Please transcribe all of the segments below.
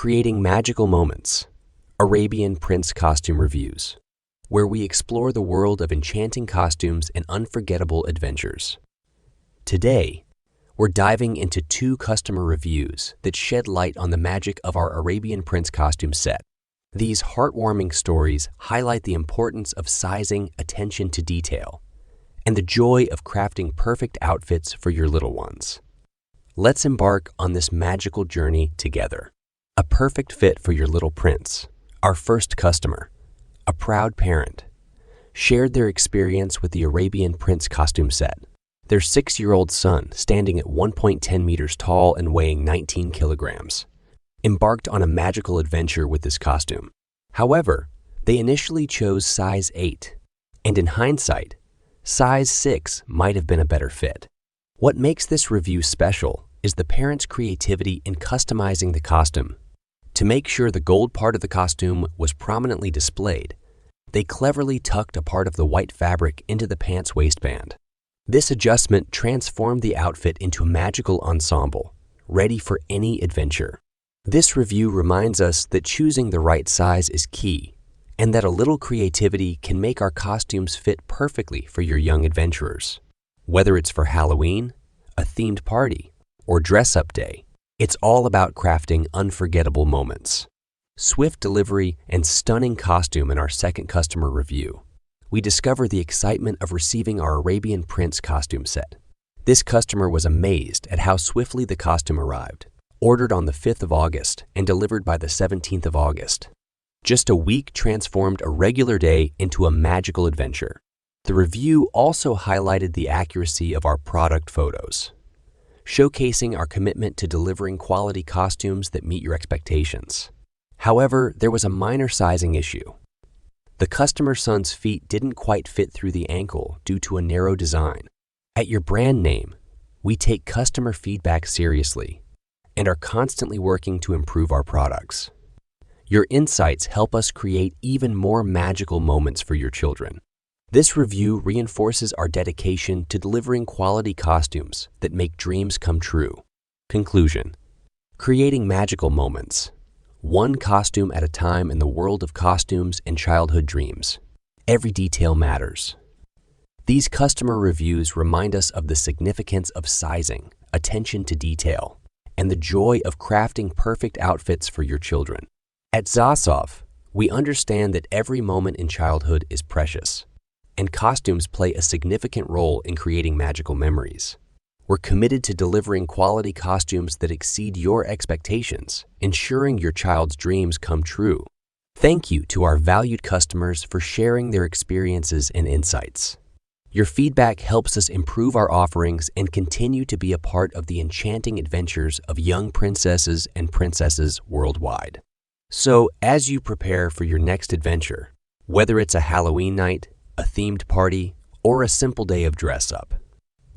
Creating Magical Moments, Arabian Prince Costume Reviews, where we explore the world of enchanting costumes and unforgettable adventures. Today, we're diving into 2 customer reviews that shed light on the magic of our Arabian Prince Costume Set. These heartwarming stories highlight the importance of sizing, attention to detail, and the joy of crafting perfect outfits for your little ones. Let's embark on this magical journey together. A perfect fit for your little prince. Our first customer, a proud parent, shared their experience with the Arabian Prince Costume Set. Their 6-year-old son, standing at 1.10 meters tall and weighing 19 kilograms, embarked on a magical adventure with this costume. However, they initially chose size 8, and in hindsight, size 6 might have been a better fit. What makes this review special is the parents' creativity in customizing the costume. To make sure the gold part of the costume was prominently displayed, they cleverly tucked a part of the white fabric into the pants waistband. This adjustment transformed the outfit into a magical ensemble, ready for any adventure. This review reminds us that choosing the right size is key, and that a little creativity can make our costumes fit perfectly for your young adventurers. Whether it's for Halloween, a themed party, or dress-up day, it's all about crafting unforgettable moments. Swift delivery and stunning costume in our second customer review. We discover the excitement of receiving our Arabian Prince Costume Set. This customer was amazed at how swiftly the costume arrived, ordered on the 5th of August and delivered by the 17th of August. Just a week transformed a regular day into a magical adventure. The review also highlighted the accuracy of our product photos, showcasing our commitment to delivering quality costumes that meet your expectations. However, there was a minor sizing issue. The customer's son's feet didn't quite fit through the ankle due to a narrow design. At your brand name, we take customer feedback seriously and are constantly working to improve our products. Your insights help us create even more magical moments for your children. This review reinforces our dedication to delivering quality costumes that make dreams come true. Conclusion: creating magical moments, one costume at a time in the world of costumes and childhood dreams. Every detail matters. These customer reviews remind us of the significance of sizing, attention to detail, and the joy of crafting perfect outfits for your children. At Zasov, we understand that every moment in childhood is precious, and costumes play a significant role in creating magical memories. We're committed to delivering quality costumes that exceed your expectations, ensuring your child's dreams come true. Thank you to our valued customers for sharing their experiences and insights. Your feedback helps us improve our offerings and continue to be a part of the enchanting adventures of young princesses and princesses worldwide. So, as you prepare for your next adventure, whether it's a Halloween night, a themed party, or a simple day of dress-up,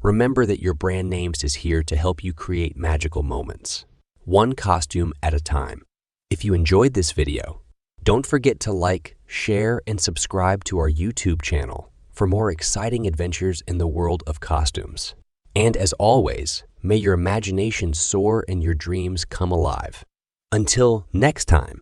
remember that your brand names is here to help you create magical moments, one costume at a time. If you enjoyed this video, don't forget to like, share, and subscribe to our YouTube channel for more exciting adventures in the world of costumes. And as always, may your imagination soar and your dreams come alive. Until next time.